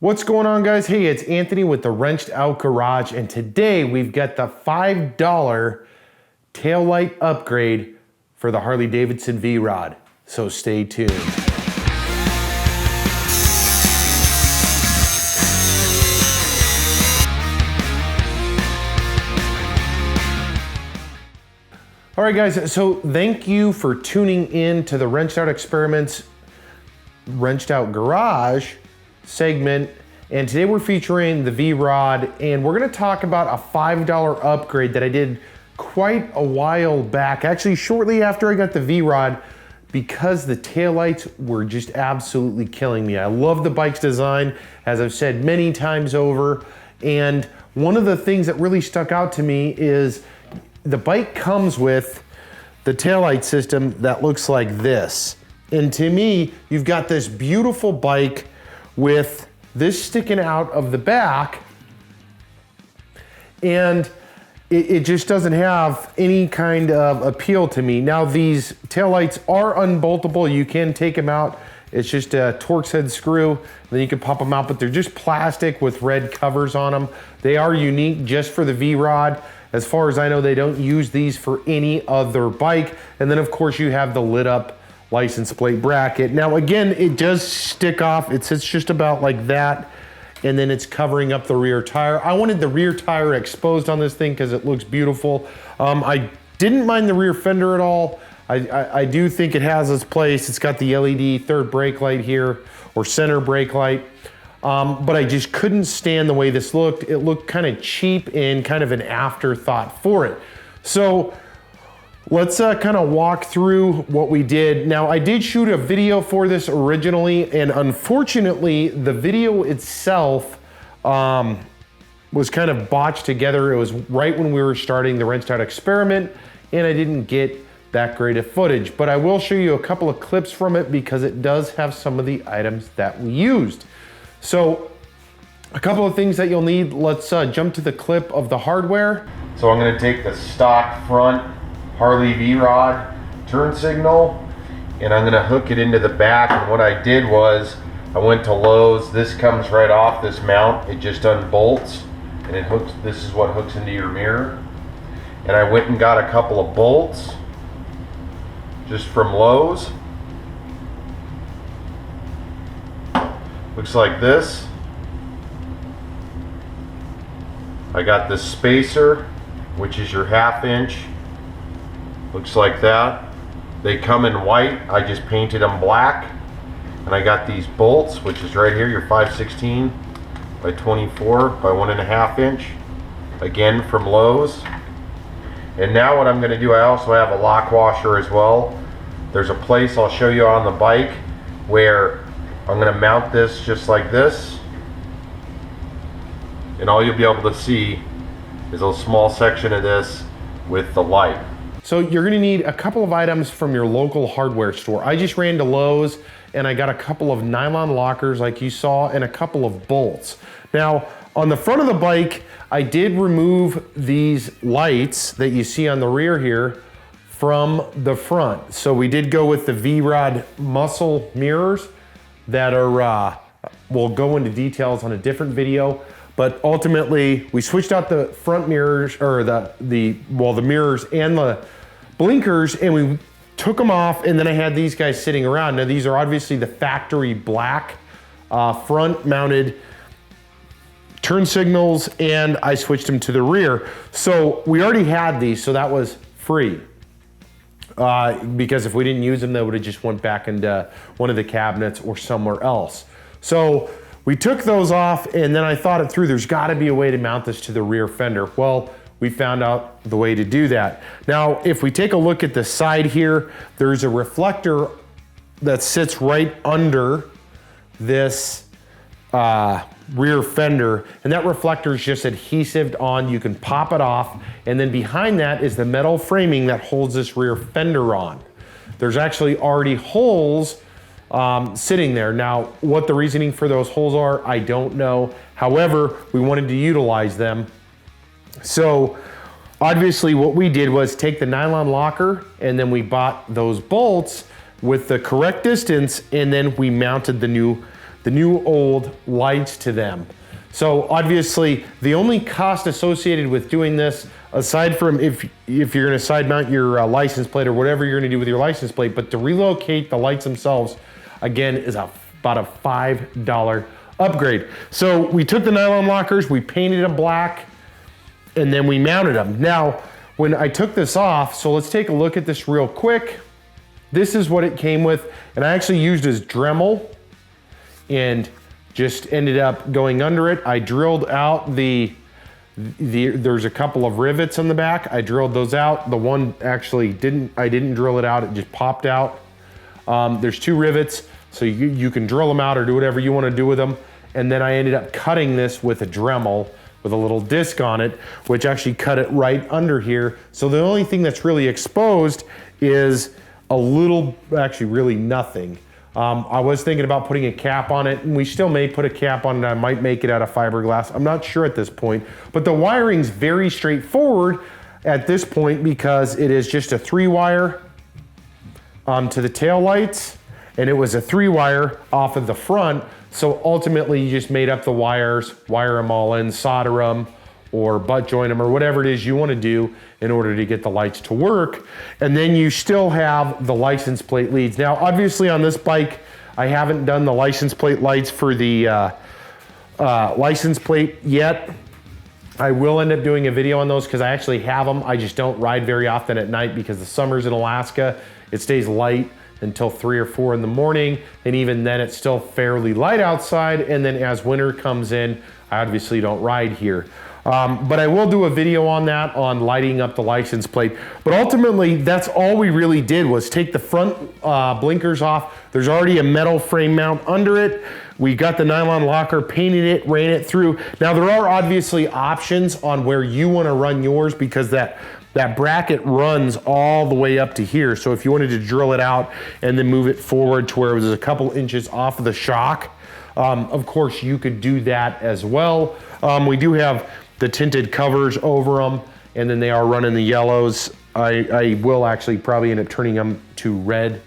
What's going on, guys? Hey, it's Anthony with the Wrenched Out Garage, and today we've got the $5 taillight upgrade for the Harley Davidson V-Rod. So stay tuned. All right, guys, so thank you for tuning in to the Wrenched Out Experiments Wrenched Out Garage segment, and today we're featuring the V-Rod, and we're gonna talk about a $5 upgrade that I did quite a while back, actually shortly after I got the V-Rod, because the taillights were just absolutely killing me. I love the bike's design, as I've said many times over, and one of the things that really stuck out to me is the bike comes with the taillight system that looks like this. And to me, you've got this beautiful bike with this sticking out of the back, and it just doesn't have any kind of appeal to me. Now, these taillights are unboltable. You can take them out. It's just a Torx head screw, and then you can pop them out, but they're just plastic with red covers on them. They are unique just for the V-Rod. As far as I know, they don't use these for any other bike. And then of course you have the lit up license plate bracket. Now again, it does stick off. It sits just about like that, and then it's covering up the rear tire. I wanted the rear tire exposed on this thing because it looks beautiful. I didn't mind the rear fender at all. I do think it has its place. It's got the LED third brake light here, or center brake light. But I just couldn't stand the way this looked. It looked kind of cheap and kind of an afterthought for it. So let's kind of walk through what we did. Now, I did shoot a video for this originally, and unfortunately, the video itself was kind of botched together. It was right when we were starting the Wrenched Out experiment, and I didn't get that great of footage. But I will show you a couple of clips from it because it does have some of the items that we used. So a couple of things that you'll need. Let's jump to the clip of the hardware. So I'm gonna take the stock front Harley V-Rod turn signal, and I'm gonna hook it into the back. And what I did was I went to Lowe's. This comes right off this mount. It just unbolts, and it hooks. This is what hooks into your mirror. And I went and got a couple of bolts just from Lowe's. Looks like this. I got this spacer, which is your 1/2 inch. Looks like that. They come in white. I just painted them black. And I got these bolts, which is right here, your 5/16 by 24 by 1.5 inch. Again, from Lowe's. And now what I'm gonna do, I also have a lock washer as well. There's a place I'll show you on the bike where I'm gonna mount this just like this, and all you'll be able to see is a small section of this with the light. So you're gonna need a couple of items from your local hardware store. I just ran to Lowe's and I got a couple of nylon lockers like you saw, and a couple of bolts. Now, on the front of the bike, I did remove these lights that you see on the rear here from the front. So we did go with the V-Rod muscle mirrors that are, we'll go into details on a different video, but ultimately we switched out the front mirrors, or the mirrors and the blinkers, and we took them off, and then I had these guys sitting around. Now these are obviously the factory black front mounted turn signals, and I switched them to the rear. So we already had these, so that was free. Because if we didn't use them, they would have just went back into one of the cabinets or somewhere else. So we took those off, and then I thought it through. There's got to be a way to mount this to the rear fender. Well, we found out the way to do that. Now, if we take a look at the side here, there's a reflector that sits right under this rear fender, and that reflector is just adhesive on. You can pop it off, and then behind that is the metal framing that holds this rear fender on. There's actually already holes sitting there. Now, what the reasoning for those holes are, I don't know. However, we wanted to utilize them. So obviously what we did was take the nylon locker, and then we bought those bolts with the correct distance, and then we mounted the new the new old lights to them. So obviously the only cost associated with doing this, aside from if you're gonna side mount your license plate or whatever you're gonna do with your license plate, but to relocate the lights themselves, again, is about a $5 upgrade. So we took the nylon lockers, we painted them black, and then we mounted them. Now, when I took this off, so let's take a look at this real quick. This is what it came with, and I actually used as Dremel and just ended up going under it. I drilled out there's a couple of rivets on the back. I drilled those out. The one actually I didn't drill it out, it just popped out. There's 2 rivets, so you can drill them out or do whatever you want to do with them. And then I ended up cutting this with a Dremel with a little disc on it, which actually cut it right under here. So the only thing that's really exposed is a little, actually really nothing. I was thinking about putting a cap on it, and we still may put a cap on it. I might make it out of fiberglass. I'm not sure at this point, but the wiring's very straightforward at this point because it is just a 3-wire to the tail lights, and it was a 3-wire off of the front. So ultimately you just made up the wires, wire them all in, solder them, or butt joint them, or whatever it is you want to do in order to get the lights to work. And then you still have the license plate leads. Now, obviously on this bike, I haven't done the license plate lights for the license plate yet. I will end up doing a video on those because I actually have them. I just don't ride very often at night because the summers in Alaska, it stays light until 3 or 4 in the morning. And even then it's still fairly light outside. And then as winter comes in, I obviously don't ride here. But I will do a video on that, on lighting up the license plate. But ultimately, that's all we really did was take the front blinkers off. There's already a metal frame mount under it. We got the nylon locker, painted it, ran it through. Now there are obviously options on where you want to run yours because that bracket runs all the way up to here. So if you wanted to drill it out and then move it forward to where it was a couple inches off of the shock, of course you could do that as well. We do have the tinted covers over them, and then they are running the yellows. I will actually probably end up turning them to red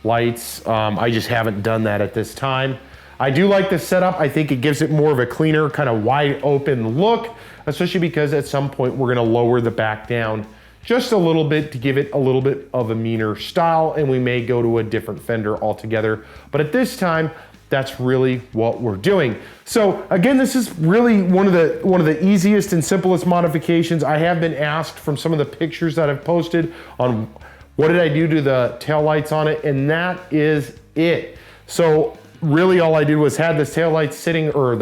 lights. I just haven't done that at this time. I do like this setup. I think it gives it more of a cleaner, kind of wide open look, especially because at some point we're gonna lower the back down just a little bit to give it a little bit of a meaner style, and we may go to a different fender altogether. But at this time, that's really what we're doing. So again, this is really one of the easiest and simplest modifications. I have been asked from some of the pictures that I've posted on what did I do to the tail lights on it, and that is it. So really all I did was had this tail light sitting, or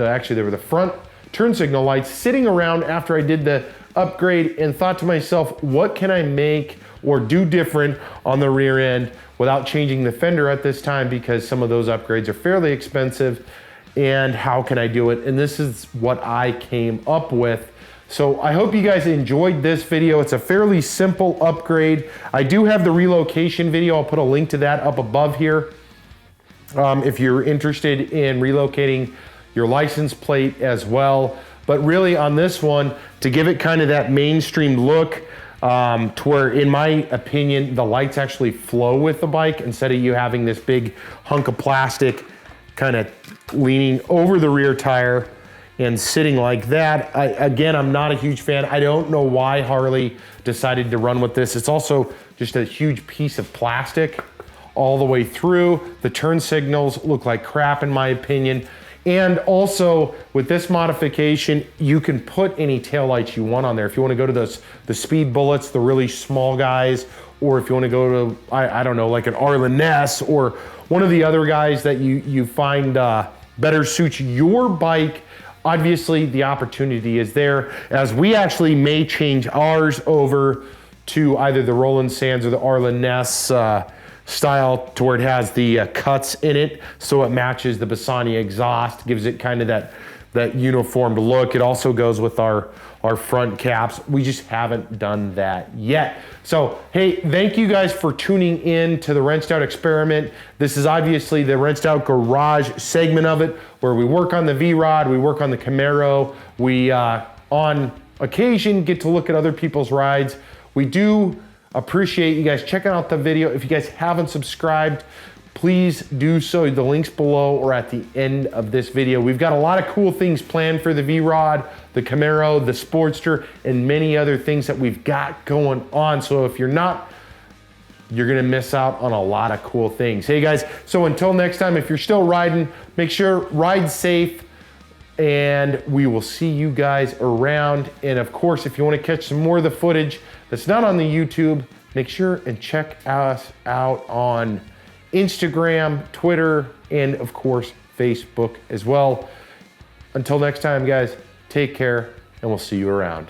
actually they were the front turn signal lights sitting around after I did the upgrade, and thought to myself, what can I make or do different on the rear end without changing the fender at this time, because some of those upgrades are fairly expensive, and how can I do it? And this is what I came up with. So I hope you guys enjoyed this video. It's a fairly simple upgrade. I do have the relocation video. I'll put a link to that up above here. If you're interested in relocating your license plate as well. But really on this one, to give it kind of that mainstream look, to where, in my opinion, the lights actually flow with the bike instead of you having this big hunk of plastic kind of leaning over the rear tire and sitting like that. Again, I'm not a huge fan. I don't know why Harley decided to run with this. It's also just a huge piece of plastic all the way through. The turn signals look like crap in my opinion. And also with this modification, you can put any taillights you want on there. If you want to go to the speed bullets, the really small guys, or if you want to go to, I don't know, like an Arlen Ness or one of the other guys that you find better suits your bike, obviously the opportunity is there, as we actually may change ours over to either the Roland Sands or the Arlen Ness style, to where it has the cuts in it, so it matches the Bassani exhaust, gives it kind of that uniformed look. It also goes with our front caps. We just haven't done that yet. So hey, thank you guys for tuning in to the Wrenched Out Experiment. This is obviously the Wrenched Out Garage segment of it, where we work on the V-Rod, we work on the Camaro, we on occasion get to look at other people's rides. We do appreciate you guys checking out the video. If you guys haven't subscribed, please do so. The links below or at the end of this video. We've got a lot of cool things planned for the V-Rod, the Camaro, the Sportster, and many other things that we've got going on. So if you're not, you're gonna miss out on a lot of cool things. Hey guys, so until next time, if you're still riding, make sure ride safe, and we will see you guys around. And of course, if you wanna catch some more of the footage that's not on the YouTube, make sure and check us out on Instagram, Twitter, and of course, Facebook as well. Until next time, guys, take care, and we'll see you around.